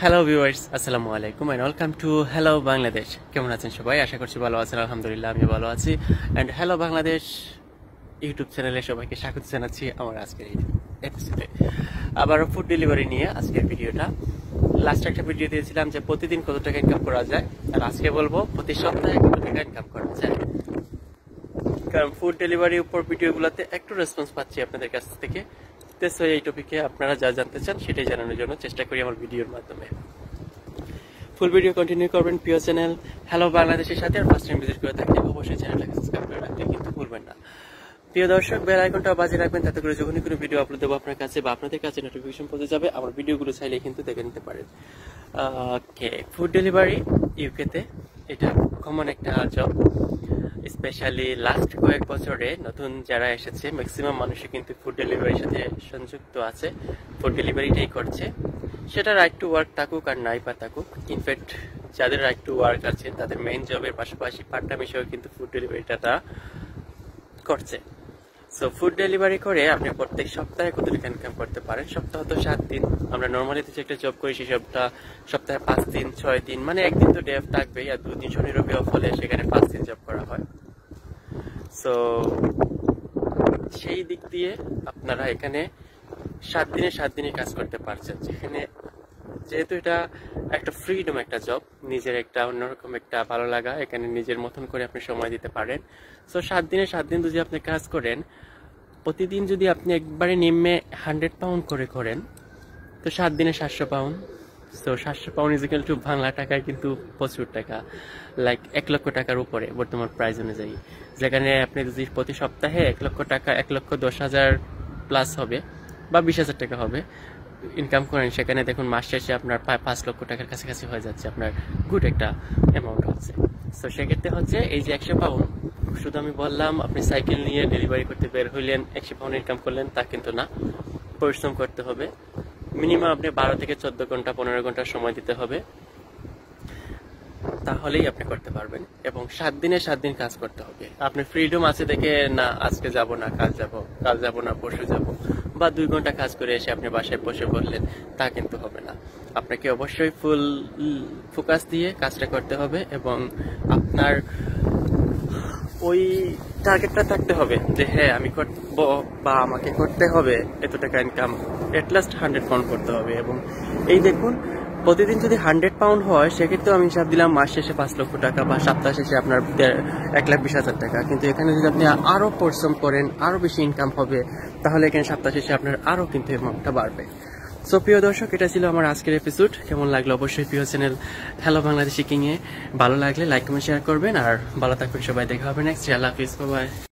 Hello viewers, আসসালামু আলাইকুম and welcome to Hello Bangladesh. কেমন আছেন সবাই? আশা করছি ভালো আছেন। আলহামদুলিল্লাহ আমি ভালো আছি। এন্ড হ্যালো বাংলাদেশ ইউটিউব চ্যানেলে সবাইকে স্বাগত জানাচ্ছি আমার আজকের এই এপিসোডে। আবারও ফুড ডেলিভারি নিয়ে আজকের ভিডিওটা। লাস্ট একটা ভিডিও দিয়েছিলাম যে প্রতিদিন কত টাকা ইনকাম করা যায়, আর আজকে বলবো প্রতি সপ্তাহে কত টাকা ইনকাম করা যায়। কারণ ফুড ডেলিভারির উপর ভিডিওগুলোতে একটু রেসপন্স পাচ্ছি আপনাদের কাছ থেকে। এই টপিকে আপনারা যা জানতে চান সেটাই জানানোর জন্য চেষ্টা করি আমার ভিডিওর মাধ্যমে। ফুল ভিডিও কন্টিনিউ করবেন প্রিয় চ্যানেল হ্যালো বাংলাদেশের সাথে। আর ফার্স্ট টাইম ভিজিট করে থাকলে অবশ্যই চ্যানেলটাকে সাবস্ক্রাইব করে রাখতে কিন্তু ভুলবেন না। প্রিয় দর্শক, বেল আইকনটা বাজে রাখবেন, তাতে করে যখনই কোনো ভিডিও আপলোড দেবো আপনার কাছে বা আপনাদের কাছে নোটিফিকেশন পৌঁছে যাবে। আমার ভিডিওগুলো চাইলে কিন্তু দেখে নিতে পারেন। ওকে, ফুড ডেলিভারি ইউকেতে এটা কমন একটা জব। স্পেশালি লাস্ট কয়েক বছরে নতুন যারা এসেছে ম্যাক্সিমাম মানুষই কিন্তু ফুড ডেলিভারির সাথে সংযুক্ত আছে, ফুড ডেলিভারিটাই করছে। সেটা রাইট টু ওয়ার্ক থাকুক আর নাই বা থাকুক, ইনফ্যাক্ট যাদের রাইট টু ওয়ার্ক আছে তাদের মেইন জবের পাশাপাশি পার্ট টাইম হিসেবে কিন্তু ফুড ডেলিভারিটা তারা করছে। সো ফুড ডেলিভারি করে আপনি প্রত্যেক সপ্তাহে কত টাকা ইনকাম করতে পারেন। সপ্তাহ তো 7 দিন, আমরা নর্মালি যে একটা জব করি সেই সবটা সপ্তাহে 5 দিন 6 দিন, মানে একদিন তো ডে অফ থাকবেই, আর 2 দিন শনি রবি অফ হলে সেখানে 5 দিন জব করা হয়। সো সেই দিক দিয়ে আপনারা এখানে 7 দিনে 7 দিনই কাজ করতে পারছেন, যেখানে যেহেতু এটা একটা ফ্রিডম একটা জব, নিজের একটা অন্যরকম একটা ভালো লাগা, এখানে নিজের মতন করে আপনি সময় দিতে পারেন। সো 7 দিনে 7 দিন যদি আপনি কাজ করেন, প্রতিদিন যদি আপনি একবারে নিম্নে 100 পাউন্ড করে করেন, তো 7 দিনে 700 pound. So 700 pound is equal to Bangla টাকায় কিন্তু প্রচুর টাকা, লাইক 1 লক্ষ টাকার উপরে বর্তমান প্রাইস অনুযায়ী। যেখানে আপনি যদি প্রতি সপ্তাহে 1 লক্ষ টাকা 1,10,000 প্লাস হবে বা 20,000 টাকা হবে ইনকাম করেন, সেখানে দেখুন মাস শেষে আপনার 5 লক্ষ টাকার কাছাকাছি হয়ে যাচ্ছে, আপনার গুড একটা অ্যামাউন্ট হচ্ছে। সো সেক্ষেত্রে হচ্ছে এই যে 100 পাউন্ড, শুধু আমি বললাম আপনি সাইকেল নিয়ে ডেলিভারি করতে বের হইলেন 100 পাউন্ড ইনকাম করলেন তা কিন্তু না, পরিশ্রম করতে হবে। মিনিমাম আপনি 12 থেকে 14 ঘন্টা 15 ঘন্টা সময় দিতে হবে, তাহলেই আপনি করতে পারবেন। এবং 7 দিনে 7 দিন কাজ করতে হবে। আপনি ফ্রিডম আছে দেখে না আজকে যাব না কাল যাব না পরশু যাব, বা 2 ঘন্টা কাজ করে এসে আপনি বাসায় বসে পড়লেন, তা কিন্তু হবে না। আপনাকে অবশ্যই ফুল ফোকাস দিয়ে কাজটা করতে হবে এবং আপনার ওই টার্গেটটা থাকতে হবে যে হ্যাঁ আমি করব বা আমাকে করতে হবে এত টাকা ইনকাম, এটলিস্ট 100 পাউন্ড করতে হবে। এবং এই দেখুন প্রতিদিন যদি 100 পাউন্ড হয়, সেক্ষেত্রে আমি হিসাব দিলাম মাস শেষে 5 লক্ষ টাকা বা সপ্তাহ শেষে আপনার 1,20,000 টাকা। কিন্তু এখানে যদি আপনি আরো পরিশ্রম করেন, আরো বেশি ইনকাম হবে, তাহলে এখানে সপ্তাহ শেষে আপনার আরো কিন্তু অ্যামাউন্টটা বাড়বে। সো প্রিয় দর্শক, এটা ছিল আমার আজকের এপিসোড। কেমন লাগলো অবশ্যই প্রিয় চ্যানেল হ্যালো বাংলাদেশি কিং এ ভালো লাগলে লাইক কমেন্ট শেয়ার করবেন। আর ভালো থাকবেন সবাই, দেখা হবে নেক্সট। আল্লাহ হাফিজ, বাই বাই।